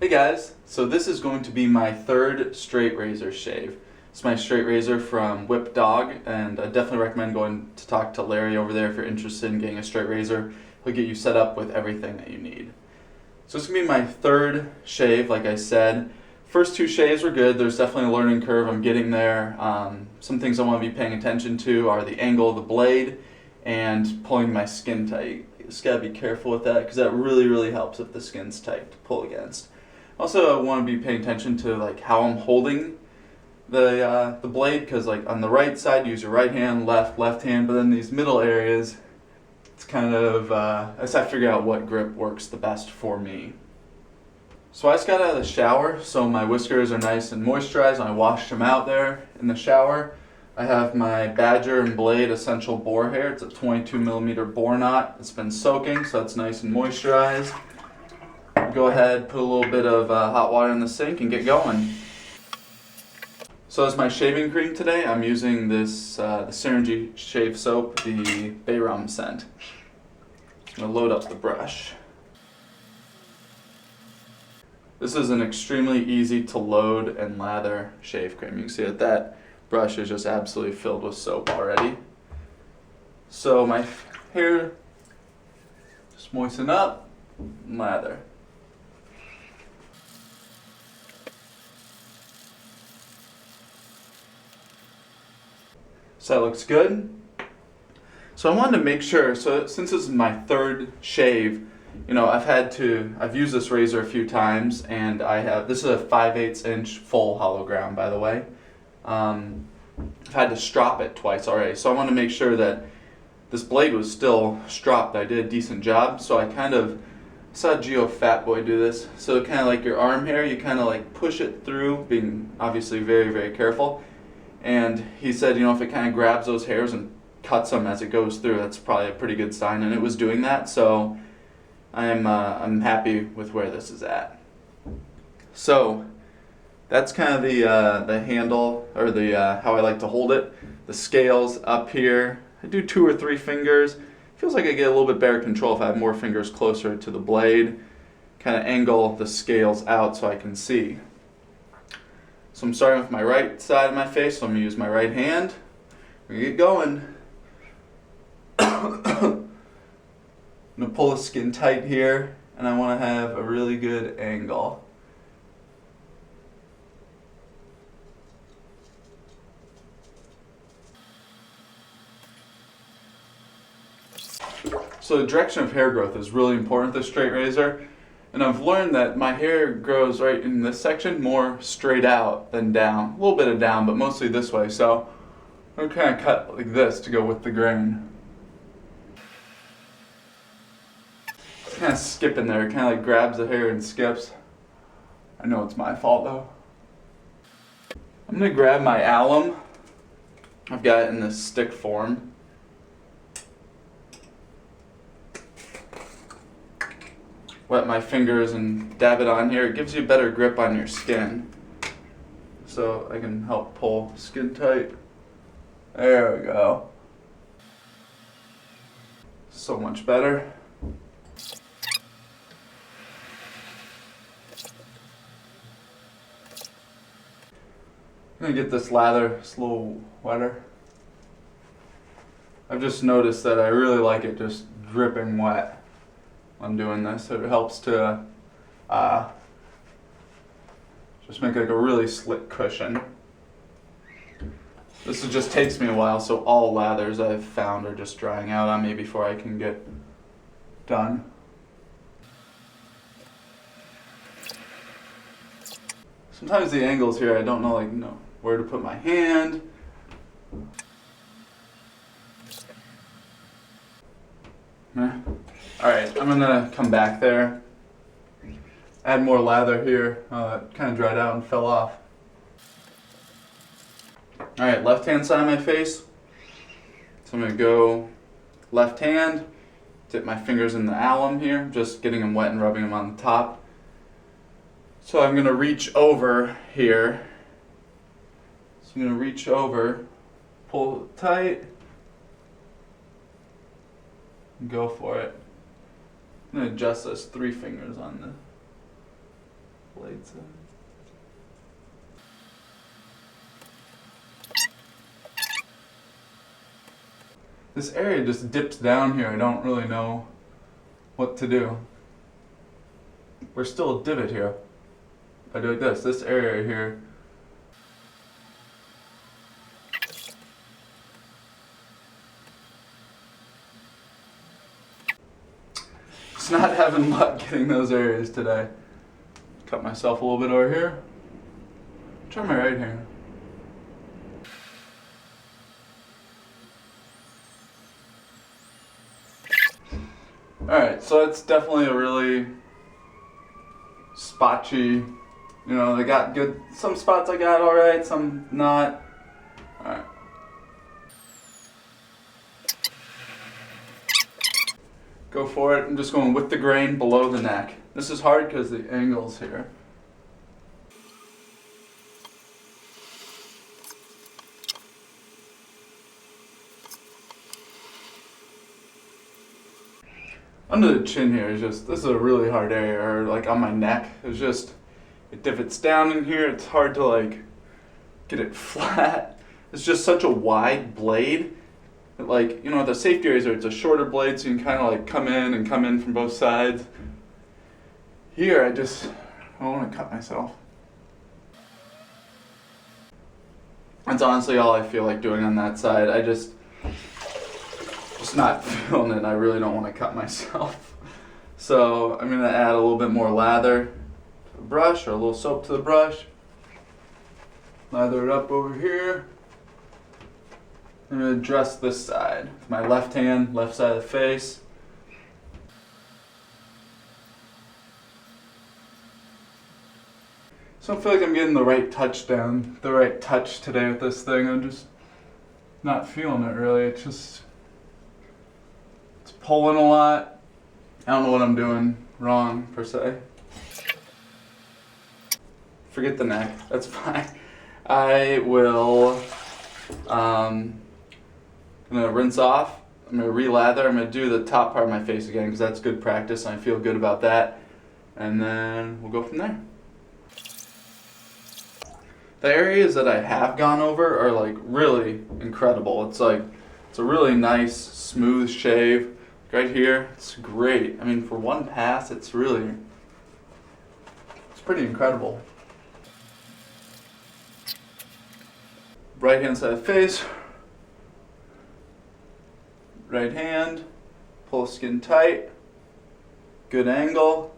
Hey guys, so this is going to be my third straight razor shave. It's my straight razor from Whip Dog, and I definitely recommend going to talk to Larry over there if you're interested in getting a straight razor. He'll get you set up with everything that you need. So this is going to be my third shave, like I said. First two shaves were good. There's definitely a learning curve. I'm getting there. Some things I want to be paying attention to are the angle of the blade and pulling my skin tight. You just got to be careful with that because that really helps if the skin's tight to pull against. Also, I want to be paying attention to like how I'm holding the blade, because like on the right side, use your right hand, left hand, but then these middle areas, it's kind of I just have to figure out what grip works the best for me. So I just got out of the shower, so my whiskers are nice and moisturized, and I washed them out there in the shower. I have my Badger and Blade Essential Boar Hair. It's a 22mm boar knot. It's been soaking, so it's nice and moisturized. Go ahead, put a little bit of hot water in the sink and get going. So as my shaving cream today, I'm using this the Synergy Shave Soap, the Bay Rum scent. I'm going to load up the brush. This is an extremely easy to load and lather shave cream. You can see that brush is just absolutely filled with soap already. So my hair, just moisten up and lather. So that looks good. So I wanted to make sure, so since this is my third shave, you know, I've used this razor a few times, and this is a 5/8 inch full hollow ground, by the way. I've had to strop it twice already, so I want to make sure that this blade was still stropped. I did a decent job, so I saw Geo Fatboy do this. So kind of like your arm hair, you kind of like push it through, being obviously very careful. And he said, you know, if it kind of grabs those hairs and cuts them as it goes through, that's probably a pretty good sign, and it was doing that, so I'm happy with where this is at. So that's kind of the handle, or the how I like to hold it. The scales up here, I do 2 or 3 fingers. Feels like I get a little bit better control if I have more fingers closer to the blade. Kind of angle the scales out so I can see. So I'm starting with my right side of my face, so I'm going to use my right hand. We're going to get going. I'm going to pull the skin tight here, and I want to have a really good angle. So the direction of hair growth is really important with the straight razor. And I've learned that my hair grows right in this section more straight out than down. A little bit of down, but mostly this way. So I'm kind of cut like this to go with the grain. It's kind of skipping there. It kind of like grabs the hair and skips. I know it's my fault though. I'm going to grab my alum. I've got it in this stick form. Wet my fingers and dab it on here. It gives you a better grip on your skin, so I can help pull skin tight. There we go. So much better. I'm gonna get this lather just a little wetter. I've just noticed that I really like it just dripping wet. I'm doing this, so it helps to just make like a really slick cushion. This just takes me a while, so all lathers I've found are just drying out on me before I can get done. Sometimes the angles here, I don't know where to put my hand. Alright, I'm gonna come back there, add more lather here. It kind of dried out and fell off. Alright, left hand side of my face. So I'm gonna go left hand, dip my fingers in the alum here, just getting them wet and rubbing them on the top. So I'm gonna reach over here. So I'm gonna reach over, pull it tight, and go for it. I'm going to adjust those 3 fingers on the blade side. This area just dips down here. I don't really know what to do. There's still a divot here. I do like this area here. Just not having luck getting those areas today. Cut myself a little bit over here. Try my right hand. Alright, so it's definitely a really spotchy, you know, they got good, some spots I got alright, some not. Alright. Go for it. I'm just going with the grain below the neck. This is hard because the angle's here. Under the chin here is just, this is a really hard area, or like on my neck. It's just, it divots down in here. It's hard to like get it flat. It's just such a wide blade. Like, you know, the safety razor, it's a shorter blade, so you can kind of like come in from both sides. Here, I don't want to cut myself. That's honestly all I feel like doing on that side. I just not feeling it. I really don't want to cut myself. So I'm going to add a little bit more lather to the brush, or a little soap to the brush. Lather it up over here. I'm going to dress this side with my left hand, left side of the face. So I feel like I'm getting the right touch today with this thing. I'm just not feeling it really. It's pulling a lot. I don't know what I'm doing wrong per se. Forget the neck, that's fine. I will, I'm gonna rinse off. I'm gonna re-lather. I'm gonna do the top part of my face again because that's good practice and I feel good about that. And then we'll go from there. The areas that I have gone over are like really incredible. It's a really nice, smooth shave. Right here, it's great. I mean, for one pass, it's pretty incredible. Right hand side of the face. Right hand, pull skin tight. Good angle.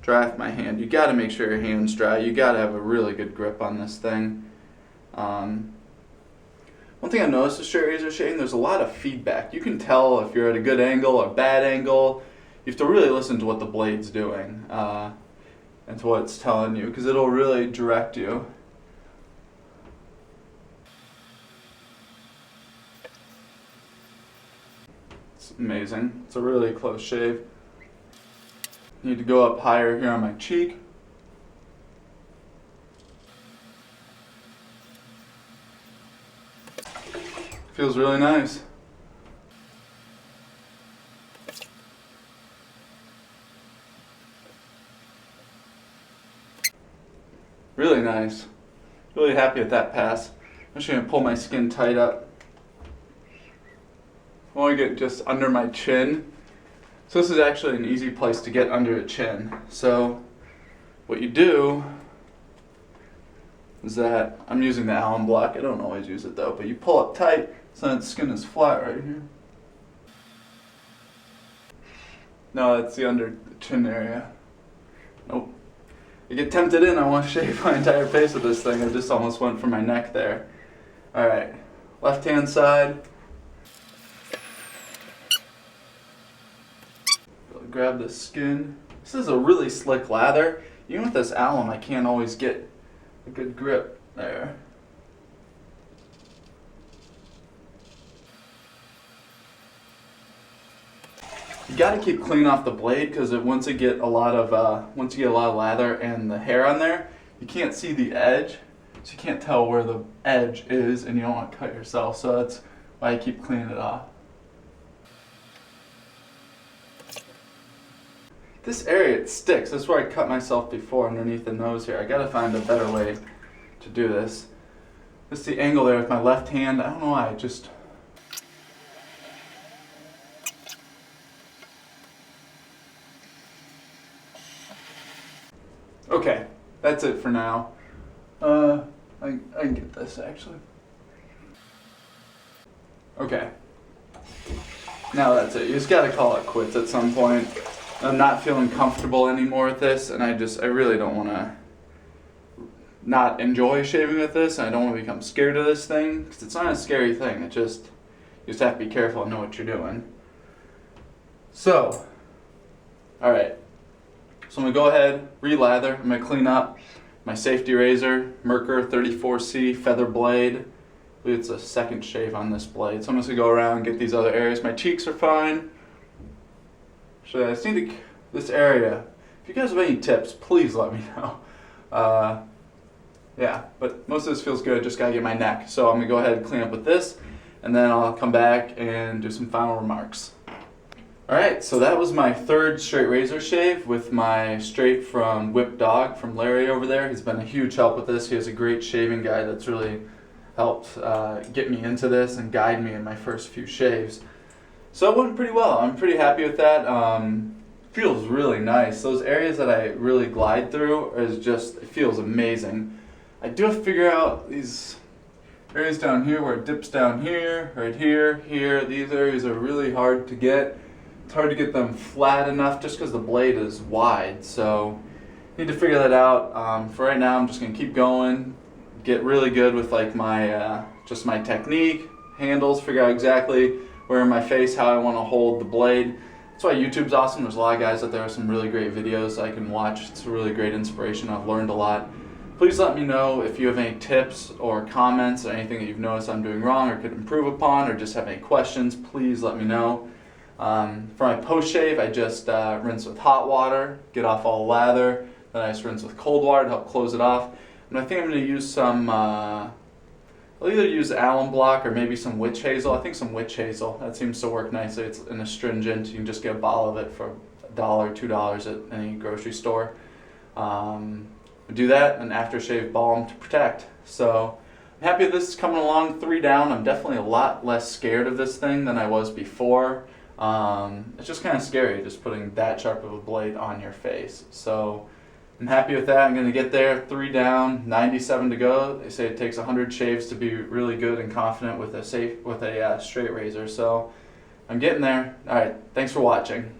Dry off my hand. You gotta make sure your hand's dry. You gotta have a really good grip on this thing. One thing I noticed with straight razor shaving, there's a lot of feedback. You can tell if you're at a good angle or a bad angle. You have to really listen to what the blade's doing and to what it's telling you, because it'll really direct you. It's amazing. It's a really close shave. Need to go up higher here on my cheek. Feels really nice. Really nice. Really happy with that pass. I'm just going to pull my skin tight up. I want to get just under my chin. So this is actually an easy place to get under a chin. So what you do is that, I'm using the Allen block. I don't always use it though, but you pull up tight so that the skin is flat right here. No, that's the under chin area. Nope. I get tempted in, I want to shave my entire face with this thing. I just almost went for my neck there. Alright, left hand side. Grab the skin. This is a really slick lather. Even with this alum, I can't always get a good grip there. You got to keep clean off the blade because once you get a lot of lather and the hair on there, you can't see the edge, so you can't tell where the edge is, and you don't want to cut yourself. So that's why I keep cleaning it off. this area, it sticks. That's where I cut myself before underneath the nose here. I gotta find a better way to do this. This is the angle there with my left hand. I don't know why, I just... Okay, that's it for now. I can get this actually. Okay. Now that's it. You just gotta call it quits at some point. I'm not feeling comfortable anymore with this, and I really don't want to not enjoy shaving with this. I don't want to become scared of this thing, because it's not a scary thing. You just have to be careful and know what you're doing. So, alright. So I'm going to go ahead, re-lather. I'm going to clean up my safety razor, Merkur 34C feather blade. I believe it's a second shave on this blade. So I'm just going to go around and get these other areas. My cheeks are fine. So I just need to, this area, if you guys have any tips, please let me know. Yeah, but most of this feels good, just gotta get my neck. So I'm gonna go ahead and clean up with this, and then I'll come back and do some final remarks. Alright, so that was my third straight razor shave with my straight from Whip Dog from Larry over there. He's been a huge help with this. He has a great shaving guide that's really helped get me into this and guide me in my first few shaves. So it went pretty well. I'm pretty happy with that. Feels really nice. Those areas that I really glide through it feels amazing. I do have to figure out these areas down here where it dips down here, right here, here. These areas are really hard to get. It's hard to get them flat enough just because the blade is wide. So need to figure that out. For right now, I'm just gonna keep going, get really good with like my just my technique, handles, figure out exactly where in my face how I want to hold the blade. That's why YouTube's awesome. There's a lot of guys out there with some really great videos I can watch. It's a really great inspiration. I've learned a lot. Please let me know if you have any tips or comments or anything that you've noticed I'm doing wrong or could improve upon, or just have any questions. Please let me know. For my post shave, I just rinse with hot water, get off all the lather. Then I just rinse with cold water to help close it off. And I think I'm going to use some, I'll either use alum block or maybe some witch hazel. I think some witch hazel. That seems to work nicely. It's an astringent. You can just get a bottle of it for $1, $2 at any grocery store. Do that, and aftershave balm to protect. So I'm happy this is coming along 3 down. I'm definitely a lot less scared of this thing than I was before. It's just kind of scary just putting that sharp of a blade on your face. So I'm happy with that. I'm going to get there, 3 down, 97 to go. They say it takes 100 shaves to be really good and confident with a straight razor. So I'm getting there. All right, thanks for watching.